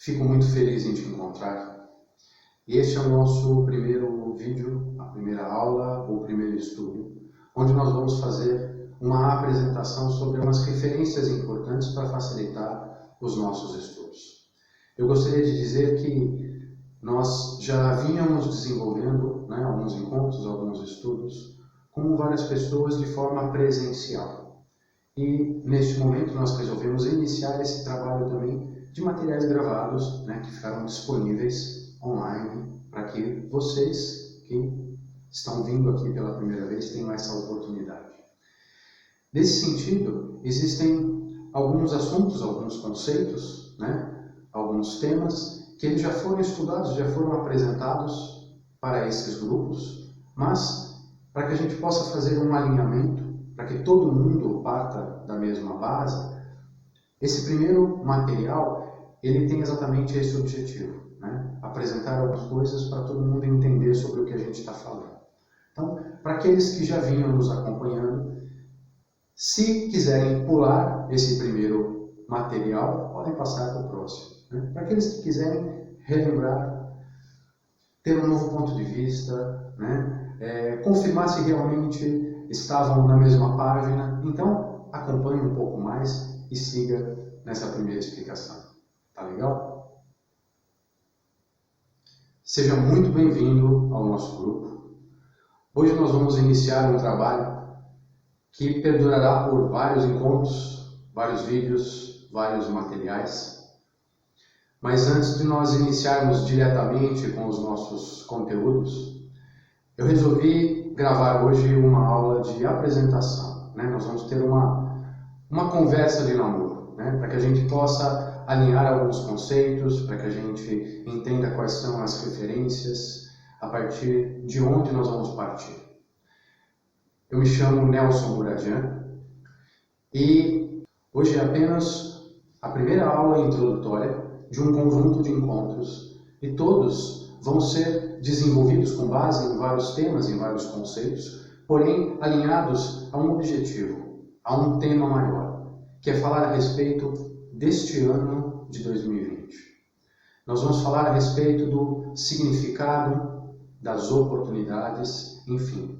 Fico muito feliz em te encontrar. Este é o nosso primeiro vídeo, a primeira aula ou primeiro estudo, onde nós vamos fazer uma apresentação sobre umas referências importantes para facilitar os nossos estudos. Eu gostaria de dizer que nós já vínhamos desenvolvendo alguns encontros, alguns estudos, com várias pessoas de forma presencial. E neste momento nós resolvemos iniciar esse trabalho também de materiais gravados, que ficaram disponíveis online para que vocês que estão vindo aqui pela primeira vez tenham essa oportunidade. Nesse sentido, existem alguns assuntos, alguns conceitos, alguns temas que eles já foram estudados, já foram apresentados para esses grupos, mas para que a gente possa fazer um alinhamento, para que todo mundo parta da mesma base, esse primeiro material ele tem exatamente esse objetivo, apresentar algumas coisas para todo mundo entender sobre o que a gente está falando. Então, para aqueles que já vinham nos acompanhando, se quiserem pular esse primeiro material, podem passar para o próximo. Para aqueles que quiserem relembrar, ter um novo ponto de vista, confirmar se realmente estavam na mesma página, então acompanhe um pouco mais e siga nessa primeira explicação. Tá legal? Seja muito bem-vindo ao nosso grupo. Hoje nós vamos iniciar um trabalho que perdurará por vários encontros, vários vídeos, vários materiais. Mas antes de nós iniciarmos diretamente com os nossos conteúdos, eu resolvi gravar hoje uma aula de apresentação. Nós vamos ter uma conversa de namoro, para que a gente possa alinhar alguns conceitos, para que a gente entenda quais são as referências, a partir de onde nós vamos partir. Eu me chamo Nelson Muradian e hoje é apenas a primeira aula introdutória de um conjunto de encontros e todos vão ser desenvolvidos com base em vários temas, em vários conceitos, porém alinhados a um objetivo, a um tema maior, que é falar a respeito deste ano de 2020. Nós vamos falar a respeito do significado, das oportunidades, enfim,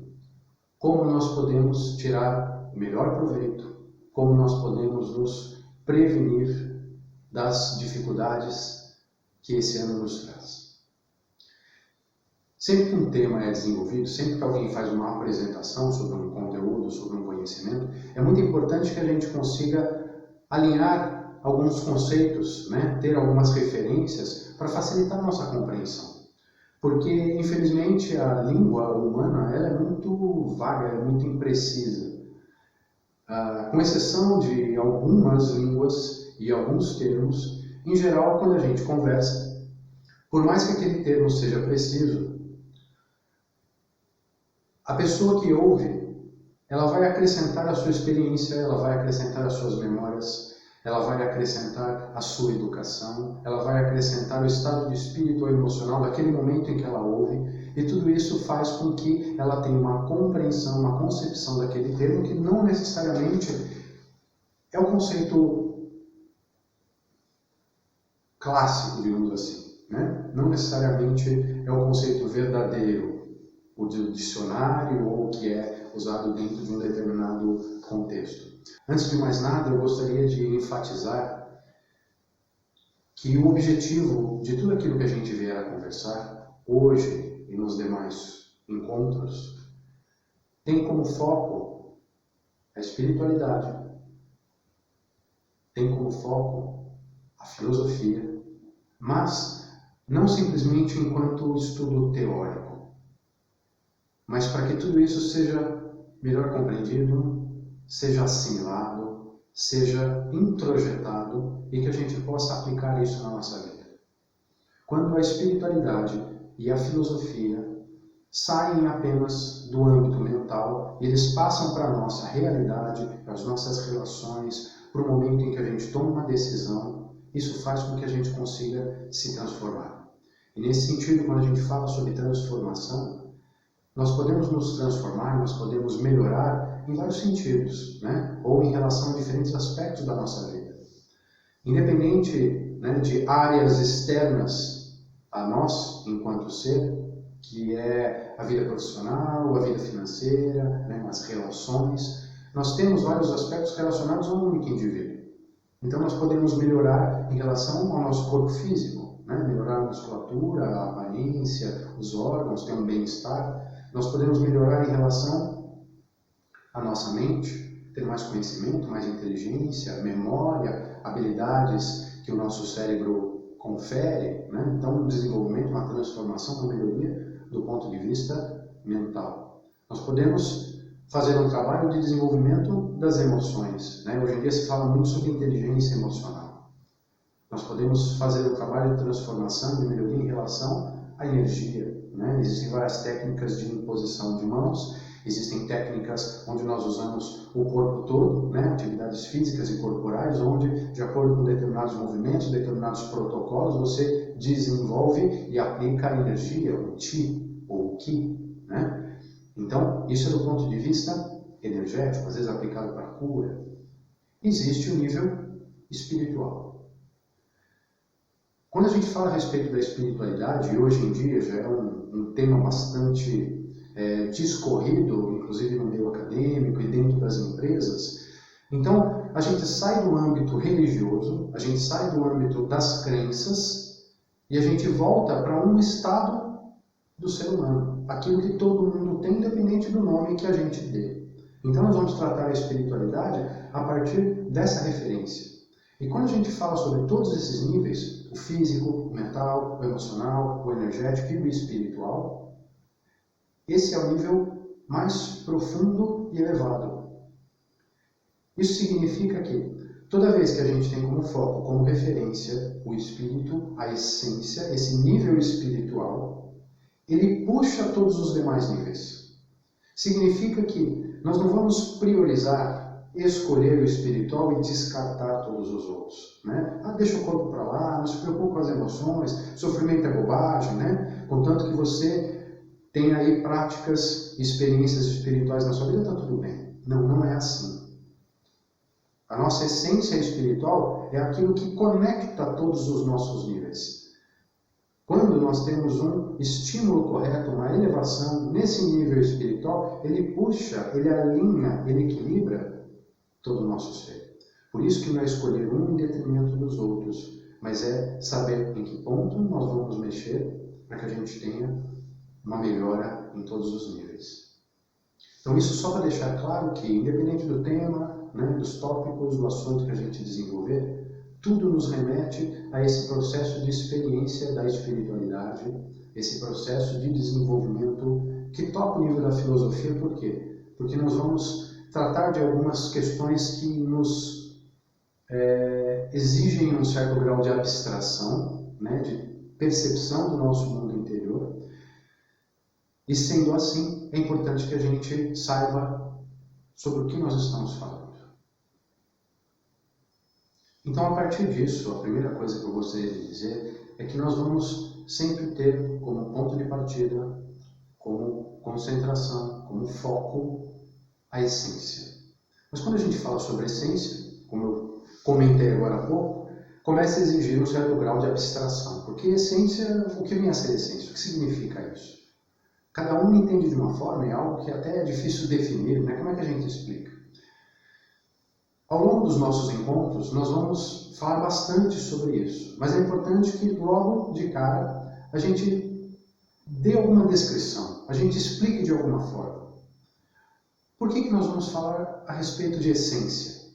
como nós podemos tirar o melhor proveito, como nós podemos nos prevenir das dificuldades que esse ano nos traz. Sempre que um tema é desenvolvido, sempre que alguém faz uma apresentação sobre um conteúdo, sobre um conhecimento, é muito importante que a gente consiga alinhar alguns conceitos, ter algumas referências para facilitar a nossa compreensão. Porque, infelizmente, a língua humana ela é muito vaga, é muito imprecisa. Com exceção de algumas línguas e alguns termos, em geral, quando a gente conversa, por mais que aquele termo seja preciso, a pessoa que ouve, ela vai acrescentar a sua experiência, ela vai acrescentar as suas memórias, ela vai acrescentar a sua educação, ela vai acrescentar o estado de espírito ou emocional daquele momento em que ela ouve, e tudo isso faz com que ela tenha uma compreensão, uma concepção daquele termo que não necessariamente é o conceito clássico, digamos assim. Não necessariamente é o conceito verdadeiro, o do dicionário ou o que é usado dentro de um determinado contexto. Antes de mais nada, eu gostaria de enfatizar que o objetivo de tudo aquilo que a gente vier a conversar hoje e nos demais encontros tem como foco a espiritualidade, tem como foco a filosofia, mas não simplesmente enquanto estudo teórico, mas para que tudo isso seja melhor compreendido, seja assimilado, seja introjetado e que a gente possa aplicar isso na nossa vida. Quando a espiritualidade e a filosofia saem apenas do âmbito mental, eles passam para a nossa realidade, para as nossas relações, para o momento em que a gente toma uma decisão, isso faz com que a gente consiga se transformar. E nesse sentido, quando a gente fala sobre transformação, nós podemos nos transformar, nós podemos melhorar em vários sentidos, ou em relação a diferentes aspectos da nossa vida. Independente né, de áreas externas a nós, enquanto ser, que é a vida profissional, a vida financeira, né, as relações. Nós temos vários aspectos relacionados a um único indivíduo. Então nós podemos melhorar em relação ao nosso corpo físico, né, melhorar a musculatura, a aparência, os órgãos, ter um bem-estar. Nós podemos melhorar em relação à nossa mente, ter mais conhecimento, mais inteligência, memória, habilidades que o nosso cérebro confere, né? Então um desenvolvimento, uma transformação, uma melhoria do ponto de vista mental. Nós podemos fazer um trabalho de desenvolvimento das emoções, né? Hoje em dia se fala muito sobre inteligência emocional. Nós podemos fazer um trabalho de transformação, de melhoria em relação à energia, né? Existem várias técnicas de imposição de mãos, existem técnicas onde nós usamos o corpo todo, né? Atividades físicas e corporais, onde, de acordo com determinados movimentos, determinados protocolos, você desenvolve e aplica a energia, o Qi ou o Qi, né? Então, isso é do ponto de vista energético, às vezes aplicado para a cura. Existe o nível espiritual. Quando a gente fala a respeito da espiritualidade, e hoje em dia já é um tema bastante discorrido, inclusive no meio acadêmico e dentro das empresas, então a gente sai do âmbito religioso, a gente sai do âmbito das crenças e a gente volta para um estado do ser humano, aquilo que todo mundo tem, independente do nome que a gente dê. Então nós vamos tratar a espiritualidade a partir dessa referência. E quando a gente fala sobre todos esses níveis, o físico, o mental, o emocional, o energético e o espiritual, esse é o nível mais profundo e elevado. Isso significa que toda vez que a gente tem como foco, como referência, o espírito, a essência, esse nível espiritual, ele puxa todos os demais níveis. Significa que nós não vamos priorizar, escolher o espiritual e descartar todos os outros, né? Deixa o corpo para lá, não se preocupe com as emoções, sofrimento é bobagem, né? Contanto que você tenha aí práticas, experiências espirituais na sua vida, está tudo bem. Não, não é assim. A nossa essência espiritual é aquilo que conecta todos os nossos níveis. Quando nós temos um estímulo correto, uma elevação nesse nível espiritual, ele puxa, ele alinha, ele equilibra todo o nosso ser. Por isso que não é escolher um em detrimento dos outros, mas é saber em que ponto nós vamos mexer para que a gente tenha uma melhora em todos os níveis. Então isso só para deixar claro que, independente do tema, né, dos tópicos, do assunto que a gente desenvolver, tudo nos remete a esse processo de experiência da espiritualidade, esse processo de desenvolvimento que toca o nível da filosofia. Por quê? Porque nós vamos tratar de algumas questões que nos exigem um certo grau de abstração, né, de percepção do nosso mundo interior. E sendo assim, é importante que a gente saiba sobre o que nós estamos falando. Então, a partir disso, a primeira coisa que eu gostaria de dizer é que nós vamos sempre ter como ponto de partida, como concentração, como foco, a essência. Mas quando a gente fala sobre essência, como eu comentei agora há pouco, começa a exigir um certo grau de abstração. Porque essência, o que vem a ser essência? O que significa isso? Cada um entende de uma forma, é algo que até é difícil definir, né? Como é que a gente explica? Ao longo dos nossos encontros, nós vamos falar bastante sobre isso, mas é importante que logo de cara a gente dê alguma descrição, a gente explique de alguma forma. Por que nós vamos falar a respeito de essência?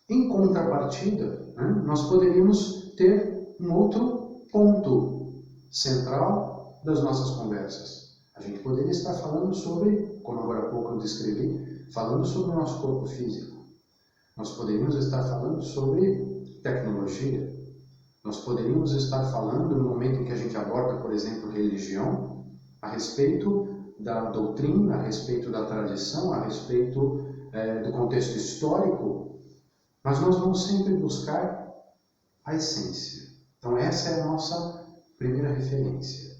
Em contrapartida, né, nós poderíamos ter um outro ponto central das nossas conversas. A gente poderia estar falando sobre, como agora há pouco eu descrevi, falando sobre o nosso corpo físico. Nós poderíamos estar falando sobre tecnologia. Nós poderíamos estar falando, no momento em que a gente aborda, por exemplo, religião, a respeito da doutrina, a respeito da tradição, a respeito do contexto histórico, mas nós vamos sempre buscar a essência. Então essa é a nossa primeira referência.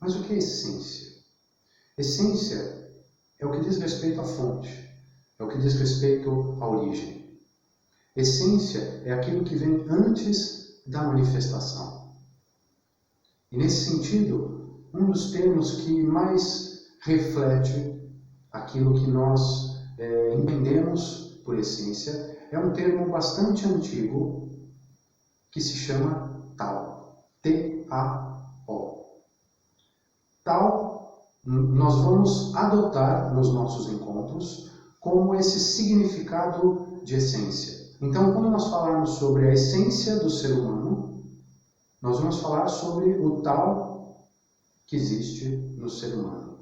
Mas o que é essência? Essência é o que diz respeito à fonte, é o que diz respeito à origem. Essência é aquilo que vem antes da manifestação. E nesse sentido, um dos termos que mais reflete aquilo que nós entendemos por essência é um termo bastante antigo que se chama Tao. T-A-O. Tao, nós vamos adotar nos nossos encontros como esse significado de essência. Então, quando nós falarmos sobre a essência do ser humano, nós vamos falar sobre o Tao que existe no ser humano,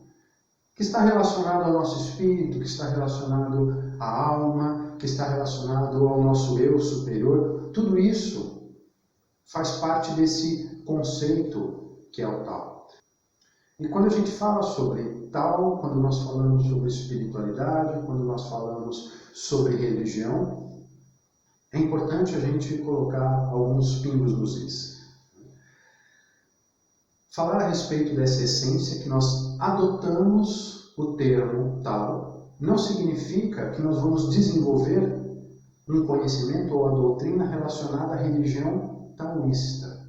que está relacionado ao nosso espírito, que está relacionado à alma, que está relacionado ao nosso eu superior. Tudo isso faz parte desse conceito que é o Tao. E quando a gente fala sobre Tao, quando nós falamos sobre espiritualidade, quando nós falamos sobre religião, é importante a gente colocar alguns pingos nos is. Falar a respeito dessa essência que nós adotamos o termo Tao não significa que nós vamos desenvolver um conhecimento ou a doutrina relacionada à religião taoísta.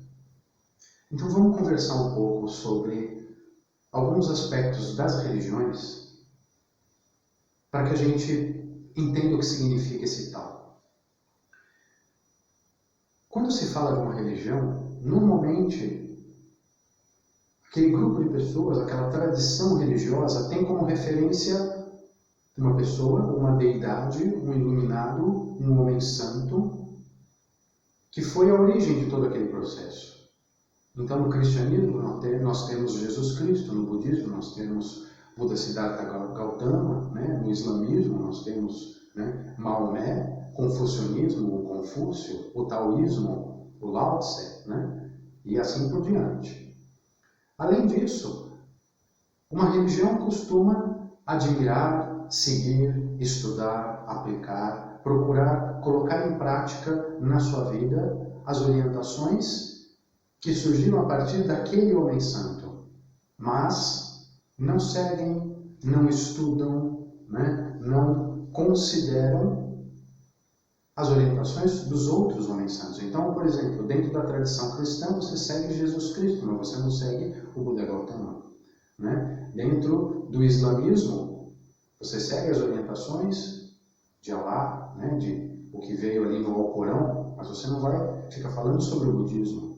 Então vamos conversar um pouco sobre alguns aspectos das religiões para que a gente entenda o que significa esse Tao. Quando se fala de uma religião, normalmente aquele grupo de pessoas, aquela tradição religiosa tem como referência uma pessoa, uma deidade, um iluminado, um homem santo, que foi a origem de todo aquele processo. Então, no cristianismo, nós temos Jesus Cristo, no budismo, nós temos Buda Siddhartha Gautama, né? No islamismo, nós temos, né, Maomé, confucionismo, o Confúcio, o taoísmo, o Lao Tse, né? E assim por diante. Além disso, uma religião costuma admirar, seguir, estudar, aplicar, procurar colocar em prática na sua vida as orientações que surgiram a partir daquele homem santo, mas não seguem, não estudam, né? Não consideram as orientações dos outros homens santos. Então, por exemplo, dentro da tradição cristã, você segue Jesus Cristo, mas você não segue o Buda Gautama, né? Dentro do islamismo, você segue as orientações de Allah, né? De o que veio ali no Alcorão, mas você não vai ficar falando sobre o budismo.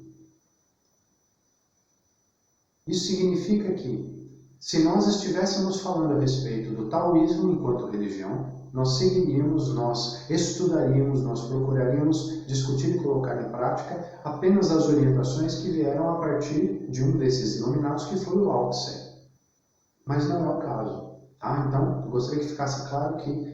Isso significa que, se nós estivéssemos falando a respeito do taoísmo enquanto religião, nós seguiríamos, nós estudaríamos, nós procuraríamos discutir e colocar em prática apenas as orientações que vieram a partir de um desses iluminados, que foi o Lao Tse. Mas não é o caso. Tá? Então, eu gostaria que ficasse claro que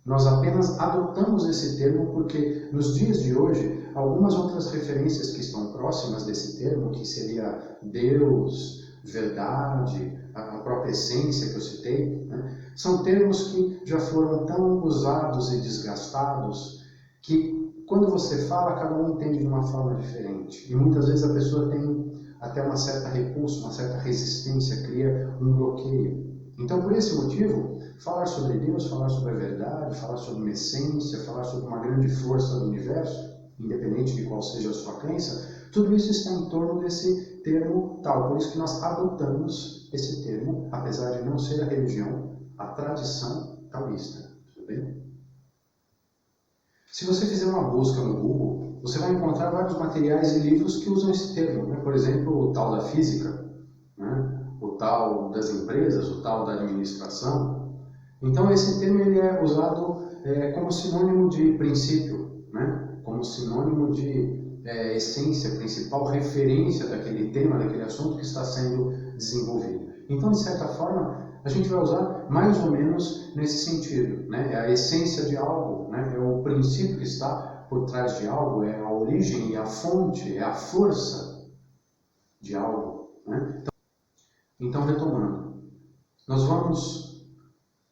nós apenas adotamos esse termo porque, nos dias de hoje, algumas outras referências que estão próximas desse termo, que seria Deus, verdade, a própria essência que eu citei, né, são termos que já foram tão usados e desgastados que, quando você fala, cada um entende de uma forma diferente. E muitas vezes a pessoa tem até uma certa repulsa, uma certa resistência, cria um bloqueio. Então, por esse motivo, falar sobre Deus, falar sobre a verdade, falar sobre uma essência, falar sobre uma grande força do universo, independente de qual seja a sua crença, tudo isso está em torno desse termo Tao. Por isso que nós adotamos esse termo, apesar de não ser a religião, a tradição taoísta. Tudo bem? Se você fizer uma busca no Google, você vai encontrar vários materiais e livros que usam esse termo, né? Por exemplo, o Tao da física, né? O Tao das empresas, o Tao da administração. Então esse termo ele é usado como sinônimo de princípio, né? Como sinônimo de essência principal, referência daquele tema, daquele assunto que está sendo desenvolvido. Então, de certa forma, a gente vai usar mais ou menos nesse sentido, né? É a essência de algo, né? É o princípio que está por trás de algo, é a origem e a fonte, é a força de algo, né? Então, retomando, nós vamos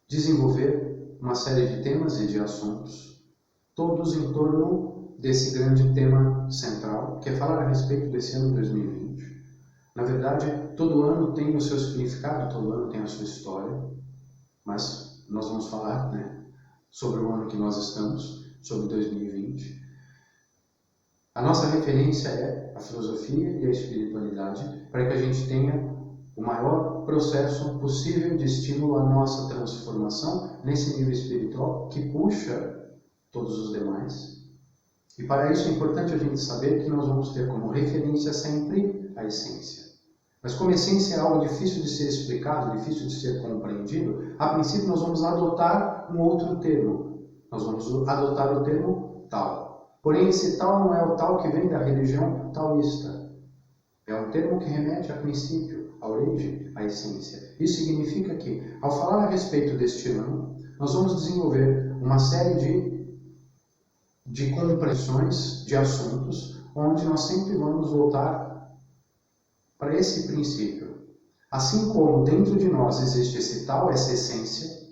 desenvolver uma série de temas e de assuntos, todos em torno desse grande tema central, que é falar a respeito desse ano 2020. Na verdade, todo ano tem o seu significado, todo ano tem a sua história, mas nós vamos falar, né, sobre o ano que nós estamos, sobre 2020. A nossa referência é a filosofia e a espiritualidade para que a gente tenha o maior processo possível de estímulo à nossa transformação nesse nível espiritual que puxa todos os demais. E para isso é importante a gente saber que nós vamos ter como referência sempre a essência. Mas como a essência é algo difícil de ser explicado, difícil de ser compreendido, a princípio nós vamos adotar um outro termo. Nós vamos adotar o termo tal. Porém, esse tal não é o tal que vem da religião taoísta. É um termo que remete a princípio, a origem, a essência. Isso significa que, ao falar a respeito deste ano, nós vamos desenvolver uma série de compreensões de assuntos, onde nós sempre vamos voltar para esse princípio. Assim como dentro de nós existe esse tal, essa essência,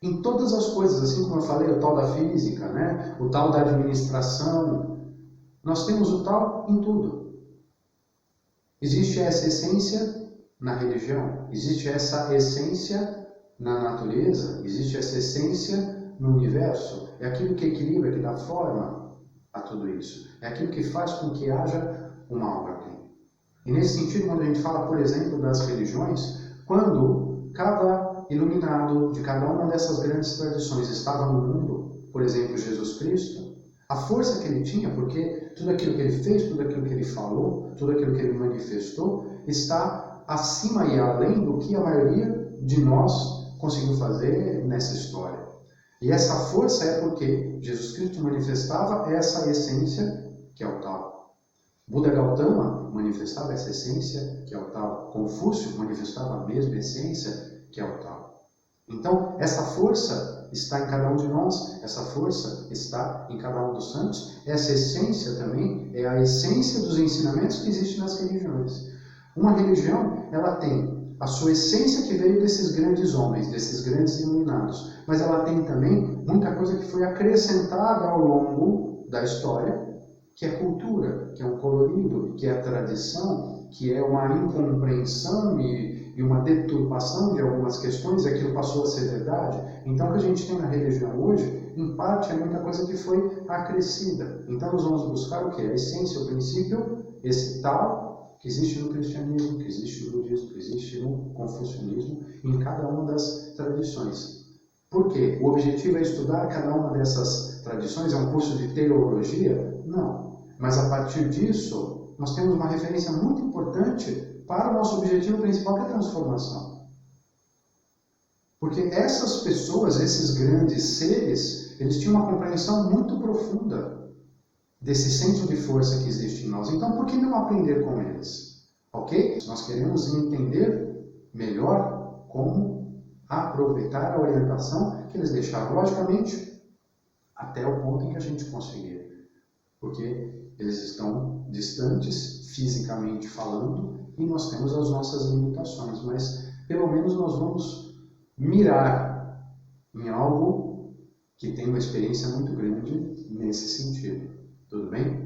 em todas as coisas, assim como eu falei, o tal da física, né? O tal da administração, nós temos o tal em tudo. Existe essa essência na religião, existe essa essência na natureza, existe essa essência no universo. É aquilo que equilibra, que dá forma a tudo isso. É aquilo que faz com que haja uma ordem. E nesse sentido, quando a gente fala, por exemplo, das religiões, quando cada iluminado de cada uma dessas grandes tradições estava no mundo, por exemplo, Jesus Cristo, a força que ele tinha, porque tudo aquilo que ele fez, tudo aquilo que ele falou, tudo aquilo que ele manifestou, está acima e além do que a maioria de nós conseguiu fazer nessa história. E essa força é porque Jesus Cristo manifestava essa essência que é o tal. Buda Gautama manifestava essa essência que é o tal. Confúcio manifestava a mesma essência que é o tal. Então, essa força está em cada um de nós, essa força está em cada um dos santos. Essa essência também é a essência dos ensinamentos que existem nas religiões. Uma religião, ela tem a sua essência que veio desses grandes homens, desses grandes iluminados, mas ela tem também muita coisa que foi acrescentada ao longo da história, que é cultura, que é um colorido, que é tradição, que é uma incompreensão e uma deturpação de algumas questões, e aquilo passou a ser verdade. Então, o que a gente tem na religião hoje, em parte, é muita coisa que foi acrescida. Então, nós vamos buscar o quê? A essência, o princípio, esse tal que existe no cristianismo, que existe no budismo, que existe no confucionismo, em cada uma das tradições. Por quê? O objetivo é estudar cada uma dessas tradições? É um curso de teologia? Não. Mas a partir disso, nós temos uma referência muito importante para o nosso objetivo principal, que é a transformação. Porque essas pessoas, esses grandes seres, eles tinham uma compreensão muito profunda desse centro de força que existe em nós. Então, por que não aprender com eles? Ok? Nós queremos entender melhor como aproveitar a orientação que eles deixaram, logicamente, até o ponto em que a gente conseguir. Porque eles estão distantes, fisicamente falando, e nós temos as nossas limitações, mas pelo menos nós vamos mirar em algo que tem uma experiência muito grande nesse sentido. Tudo bem?